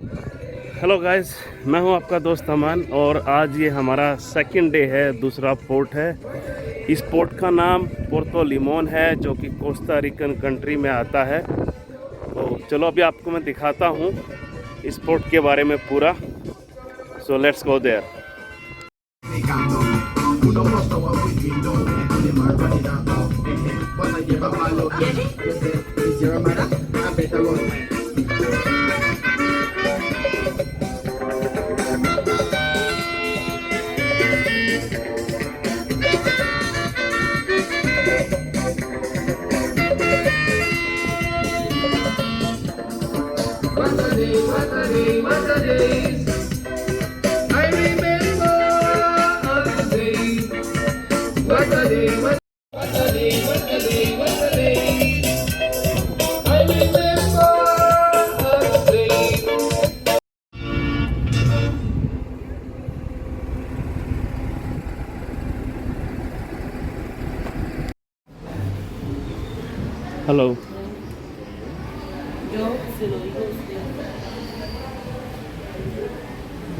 Hello guys, मैं हूं आपका दोस्त अमान और आज ये हमारा सेकंड डे है। दूसरा पोर्ट है। इस पोर्ट का नाम पोर्टो लिमोन है जो कि कोस्टा रिकन कंट्री में आता है। तो चलो अभी आपको मैं दिखाता हूं इस पोर्ट के बारे में पूरा। So let's go there. Hello.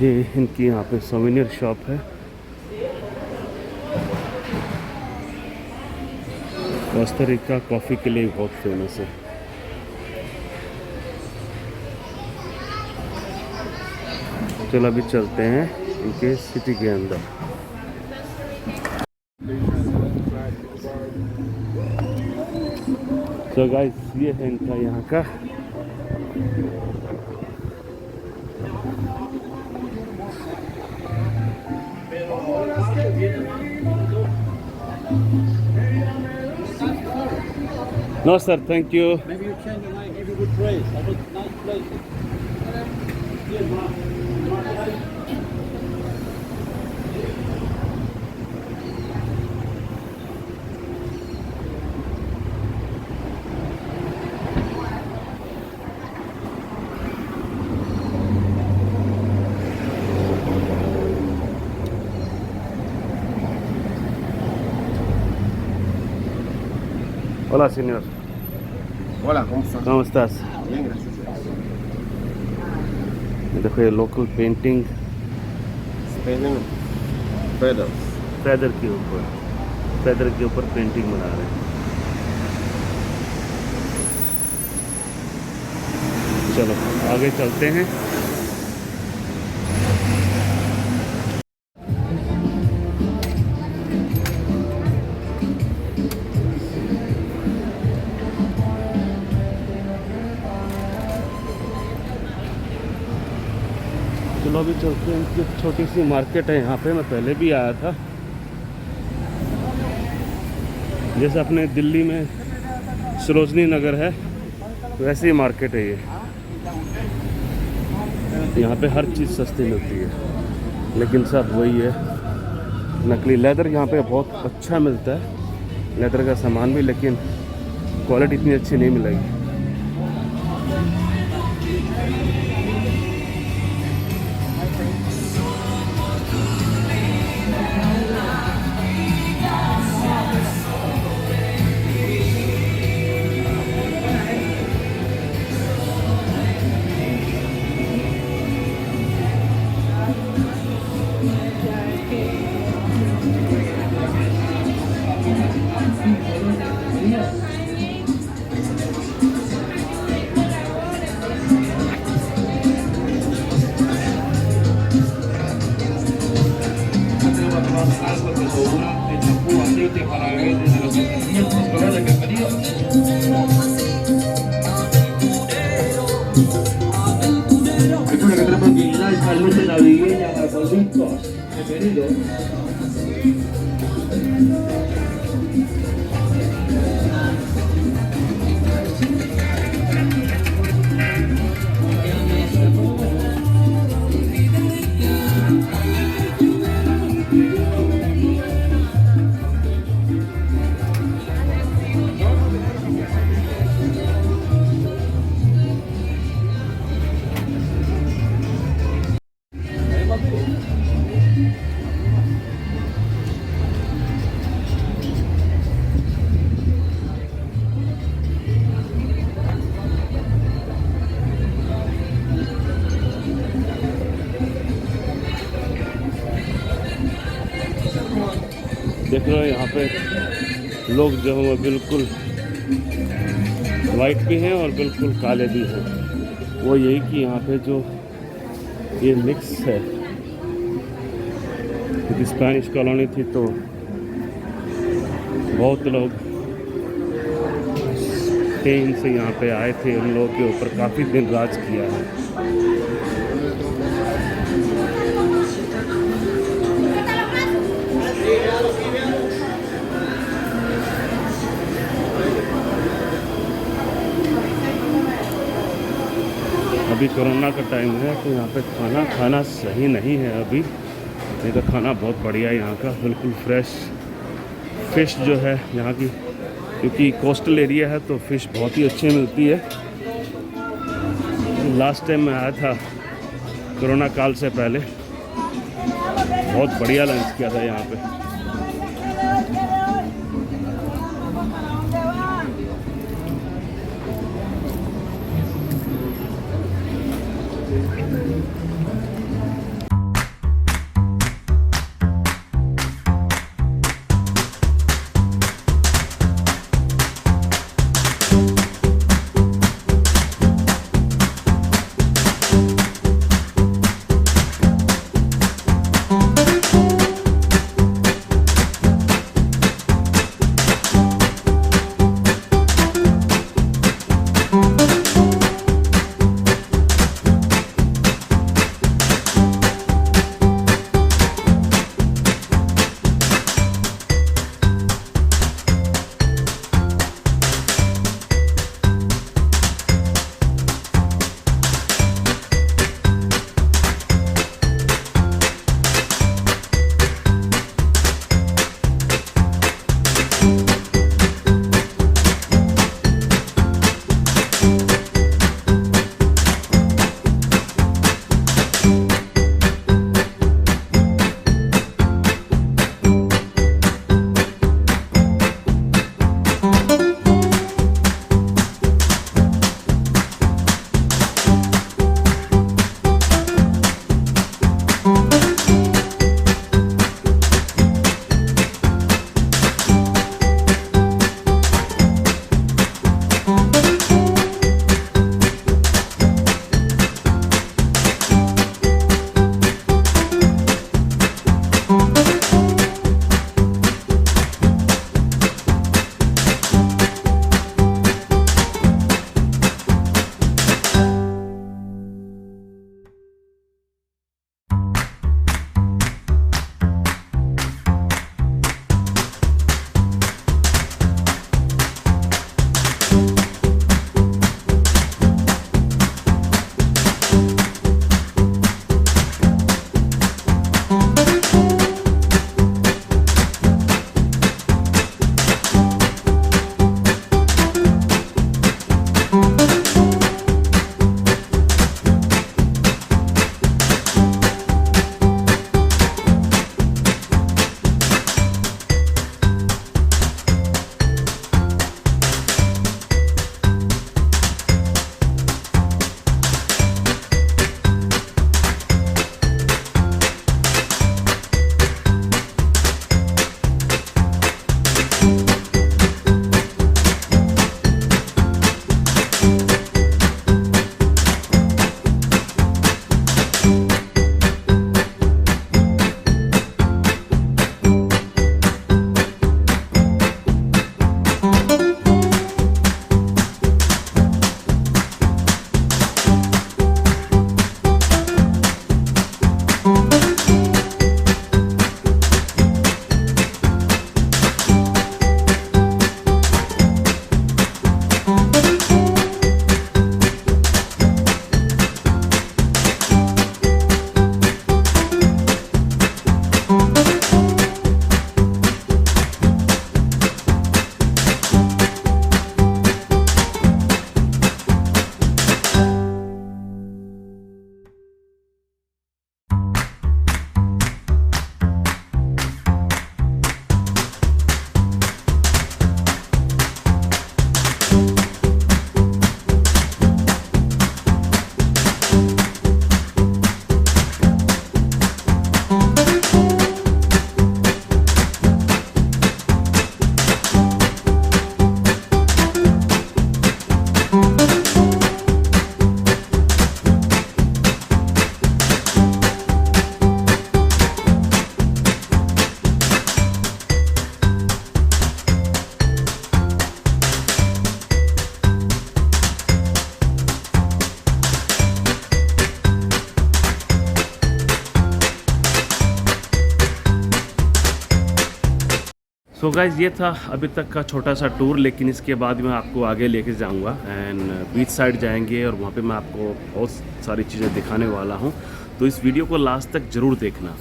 ये इनकी यहाँ पे सोवेनियर शॉप है। कोस्टा रिका कॉफ़ी के लिए बहुत फेमस है। चलो अभी चलते हैं इनके सिटी के अंदर। तो गाइस ये है इनका यहाँ का No sir, thank you. Maybe you change your mind, give you good praise. I got nice places. Hola señor. Hola, ¿cómo estás? ¿Cómo estás? Bien, gracias. देखो ये local painting Spelling feathers. Feather के ऊपर painting बना रहे हैं। चलो आगे चलते हैं। चलो अभी चलते हैं। इनकी छोटी सी मार्केट है यहाँ पे। मैं पहले भी आया था। जैसे अपने दिल्ली में सरोजनी नगर है वैसे ही मार्केट है ये। यहाँ पे हर चीज़ सस्ती मिलती है लेकिन सब वही है नकली। लेदर यहाँ पे बहुत अच्छा मिलता है, लेदर का सामान भी, लेकिन क्वालिटी इतनी अच्छी नहीं मिलेगी। देख रहे हो यहाँ पे लोग जो हैं वो बिल्कुल वाइट भी हैं और बिल्कुल काले भी हैं। वो यही कि यहाँ पे जो ये मिक्स है, क्योंकि स्पेनिश कॉलोनी थी तो बहुत लोग स्पेन से यहाँ पे आए थे, उन लोगों के ऊपर काफ़ी दिन राज किया है। अभी कोरोना का टाइम है तो यहाँ पे खाना खाना सही नहीं है अभी, नहीं तो खाना बहुत बढ़िया है यहाँ का, बिल्कुल फ्रेश फ़िश जो है यहाँ की, क्योंकि कोस्टल एरिया है तो फ़िश बहुत ही अच्छी मिलती है। लास्ट टाइम मैं आया था कोरोना काल से पहले, बहुत बढ़िया लंच किया था यहाँ पे। सो गाइज ये था अभी तक का छोटा सा टूर, लेकिन इसके बाद मैं आपको आगे लेके जाऊंगा एंड बीच साइड जाएंगे और वहाँ पे मैं आपको बहुत सारी चीज़ें दिखाने वाला हूँ। तो इस वीडियो को लास्ट तक ज़रूर देखना।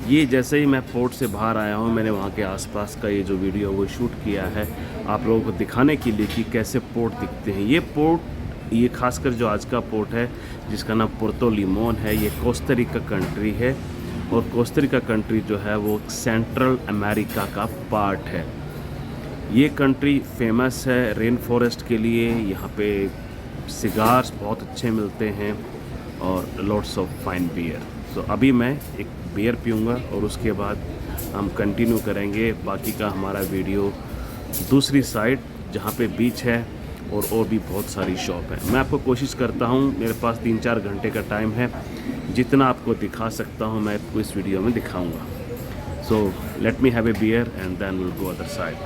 ये जैसे ही मैं पोर्ट से बाहर आया हूँ, मैंने वहाँ के आसपास का ये जो वीडियो वो शूट किया है आप लोगों को दिखाने के लिए कि कैसे पोर्ट दिखते हैं। ये पोर्ट, ये खासकर जो आज का पोर्ट है जिसका नाम पुर्तो लिमोन है, ये कोस्टा रिका कंट्री है। और कोस्टा रिका कंट्री जो है वो सेंट्रल अमेरिका का पार्ट है। ये कंट्री फेमस है रेन फॉरेस्ट के लिए। यहाँ पे सिगार्स बहुत अच्छे मिलते हैं और लॉट्स ऑफ फाइन बियर। तो अभी मैं एक बियर पीऊँगा और उसके बाद हम कंटिन्यू करेंगे बाकी का हमारा वीडियो दूसरी साइड जहाँ पे बीच है और भी बहुत सारी शॉप है। मैं आपको कोशिश करता हूँ, मेरे पास 3-4 घंटे का टाइम है, जितना आपको दिखा सकता हूँ मैं आपको इस वीडियो में दिखाऊंगा। So let me have a beer and then will go other side.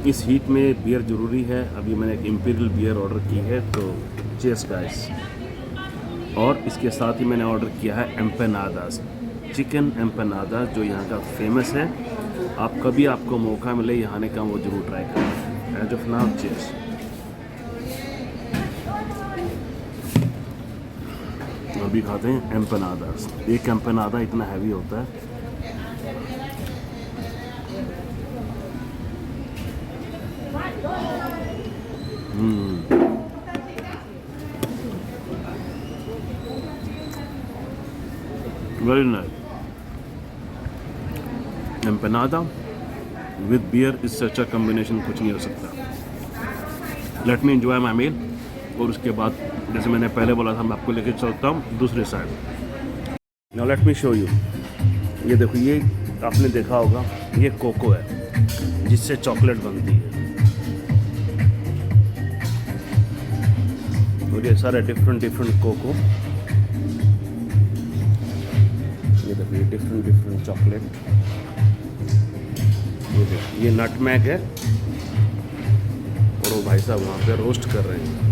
इस हीट में बियर ज़रूरी है। अभी मैंने एक इम्पीरियल बियर ऑर्डर की है, तो चीयर्स गाइस। और इसके साथ ही मैंने ऑर्डर किया है एम्पेनादास, चिकन एम्पेनादा जो यहाँ का फेमस है। आप कभी आपको मौका मिले यहाँ आने का वो ज़रूर ट्राई करें। As of now cheers. अभी खाते हैं एम्पेनादास। एक एम्पेनादा इतना हैवी होता है। Very nice. Empanada with beer इससे अच्छा कॉम्बिनेशन कुछ नहीं हो सकता। लेट मी एंजॉय माई मील और उसके बाद जैसे मैंने पहले बोला था मैं आपको लेके चलता हूँ दूसरे side. Now let me show you. ये देखो, ये आपने देखा होगा, ये कोको है जिससे चॉकलेट बनती है। और ये सारे डिफरेंट कोको, ये देखो ये डिफरेंट चॉकलेट। ये देखो ये नटमैग है और वो भाई साहब वहाँ पे रोस्ट कर रहे हैं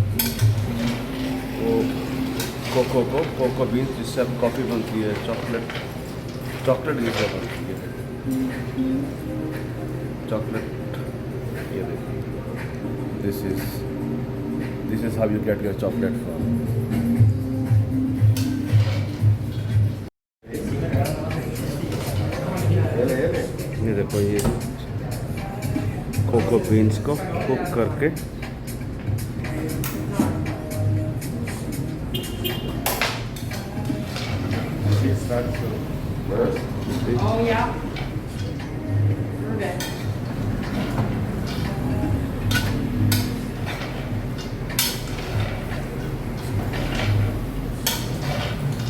वो कोको बीन्स जिससे अब कॉफ़ी बनती है। चॉकलेट जिससे बनती है चॉकलेट। ये देखिए, this is how you get your chocolate from. ये देखो ये कोको बीन्स को कुक करके Oh yeah. Perfect.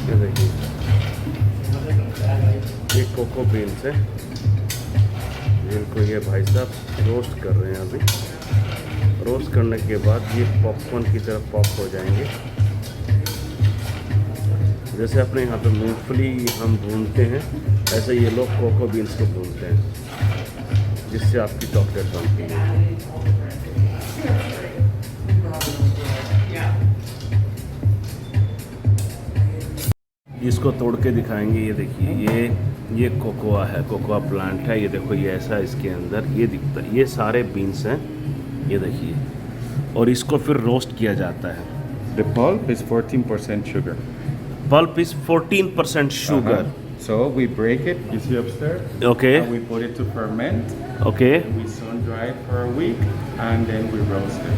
ये देखिए ये कोको बीन्स है जिनको ये भाई साहब रोस्ट कर रहे हैं। अभी रोस्ट करने के बाद ये पॉपकॉर्न की तरफ पॉप हो जाएंगे। जैसे अपने यहाँ पे मूंगफली हम भूनते हैं, ऐसे ये लोग कोको बीन्स को भूनते हैं जिससे आपकी चॉकलेट बनती है। इसको तोड़ के दिखाएंगे। ये देखिए ये कोकोआ है, कोकोआ प्लांट है। ये देखो ये ऐसा इसके अंदर ये दिखता है। ये सारे बीन्स हैं, ये देखिए, और इसको फिर रोस्ट किया जाता है। The pulp is 14% sugar. Pulp is 14% sugar. So we break it, you see upstairs? Okay. And we put it to ferment. Okay. We sun dry it for a week and then we roast it.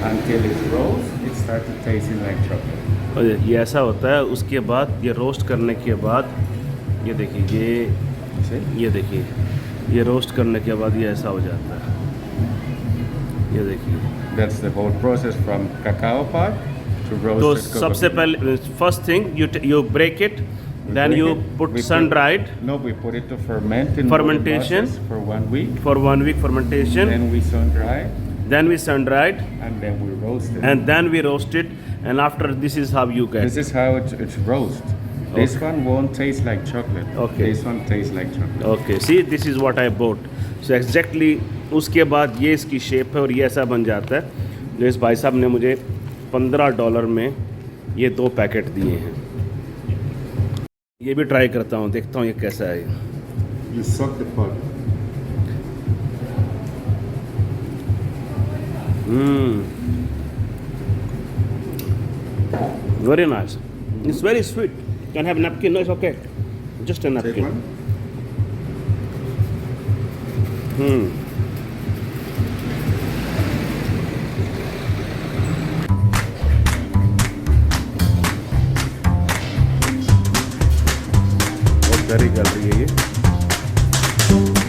Until it roasts, it starts tasting like chocolate. और ये ऐसा होता है। उसके बाद ये roast करने के बाद ये देखिए ये देखिए ये रोस्ट करने के बाद ये ऐसा हो जाता है। ये देखिए That's the whole process from cacao pod to roasted तो cocoa सबसे bean. पहले first thing you break it, We then break you it, put we sun dried No, we put it to ferment in Fermentation. molten process for 1 week. for 1 week fermentation, Then we sun dry then we sun dried and then we roast it. and then we roast it, and after this is how you get This is how it's roast. This one won't taste like chocolate. Okay. This one tastes like chocolate. Okay see this is what I boat. So exactly उसके बाद ये इसकी shape है और ये ऐसा बन जाता है। जो इस भाई साहब ने मुझे $15 में ये 2 पैकेट दिए हैं। ये भी ट्राई करता हूँ, देखता हूँ ये कैसा है। You suck the pulp. Very nice. It's very sweet. Can I have a napkin? No, it's okay. Just a Take napkin. one. बहुत गहरी गल रही है ये.